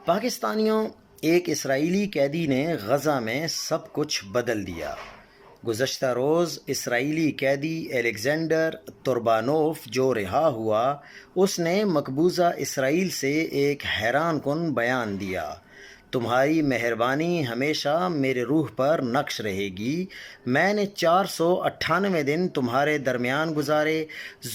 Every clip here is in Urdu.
پاکستانیوں، ایک اسرائیلی قیدی نے غزہ میں سب کچھ بدل دیا۔ گزشتہ روز اسرائیلی قیدی الیگزینڈر توربانوف جو رہا ہوا، اس نے مقبوضہ اسرائیل سے ایک حیران کن بیان دیا: تمہاری مہربانی ہمیشہ میرے روح پر نقش رہے گی۔ میں نے 498 دن تمہارے درمیان گزارے۔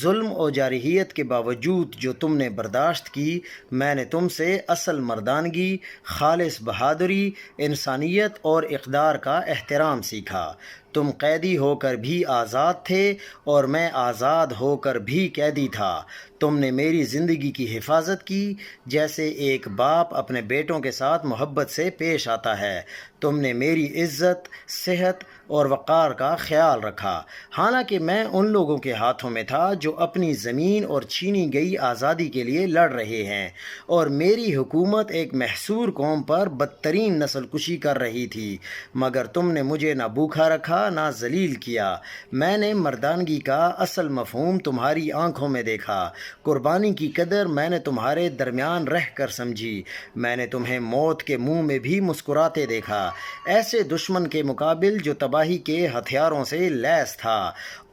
ظلم و جارحیت کے باوجود جو تم نے برداشت کی، میں نے تم سے اصل مردانگی، خالص بہادری، انسانیت اور اقدار کا احترام سیکھا۔ تم قیدی ہو کر بھی آزاد تھے اور میں آزاد ہو کر بھی قیدی تھا۔ تم نے میری زندگی کی حفاظت کی جیسے ایک باپ اپنے بیٹوں کے ساتھ محبت سے پیش آتا ہے۔ تم نے میری عزت، صحت اور وقار کا خیال رکھا، حالانکہ میں ان لوگوں کے ہاتھوں میں تھا جو اپنی زمین اور چھینی گئی آزادی کے لیے لڑ رہے ہیں، اور میری حکومت ایک محصور قوم پر بدترین نسل کشی کر رہی تھی، مگر تم نے مجھے نہ بھوکا رکھا نہ ذلیل کیا۔ میں نے مردانگی کا اصل مفہوم تمہاری آنکھوں میں دیکھا، قربانی کی قدر میں نے تمہارے درمیان رہ کر سمجھی۔ میں نے تمہیں موت کے منہ میں بھی مسکراتے دیکھا، ایسے دشمن کے مقابل جو تباہی کے ہتھیاروں سے لیس تھا،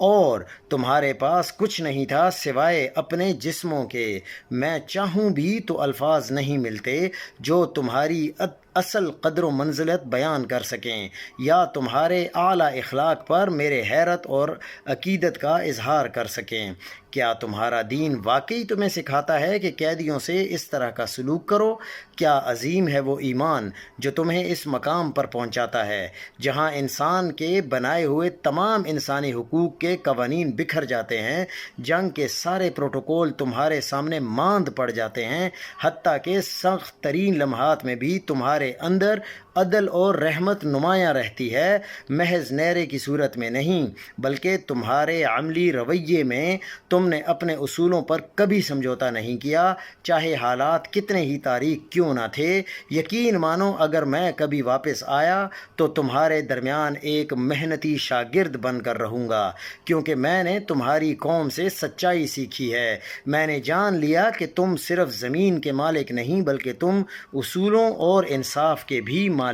اور تمہارے پاس کچھ نہیں تھا سوائے اپنے جسموں کے۔ میں چاہوں بھی تو الفاظ نہیں ملتے جو تمہاری اصل قدر و منزلت بیان کر سکیں، یا تمہارے اعلیٰ اخلاق پر میرے حیرت اور عقیدت کا اظہار کر سکیں۔ کیا تمہارا دین واقعی تمہیں سکھاتا ہے کہ قیدیوں سے اس طرح کا سلوک کرو؟ کیا عظیم ہے وہ ایمان جو تمہیں اس مقام پر پہنچاتا ہے جہاں انسان کے بنائے ہوئے تمام انسانی حقوق کے قوانین بکھر جاتے ہیں، جنگ کے سارے پروٹوکول تمہارے سامنے ماند پڑ جاتے ہیں، حتیٰ کہ سخت ترین لمحات میں بھی تمہارے اندر عدل اور رحمت نمایاں رہتی ہے، محض نیرے کی صورت میں نہیں بلکہ تمہارے عملی رویے میں۔ تم نے اپنے اصولوں پر کبھی سمجھوتا نہیں کیا، چاہے حالات کتنے ہی تاریک کیوں نہ تھے۔ یقین مانو اگر میں کبھی واپس آیا تو تمہارے درمیان ایک محنتی شاگرد بن کر رہوں گا، کیونکہ میں نے تمہاری قوم سے سچائی سیکھی ہے۔ میں نے جان لیا کہ تم صرف زمین کے مالک نہیں بلکہ تم اصولوں اور انصاف کے بھی مالک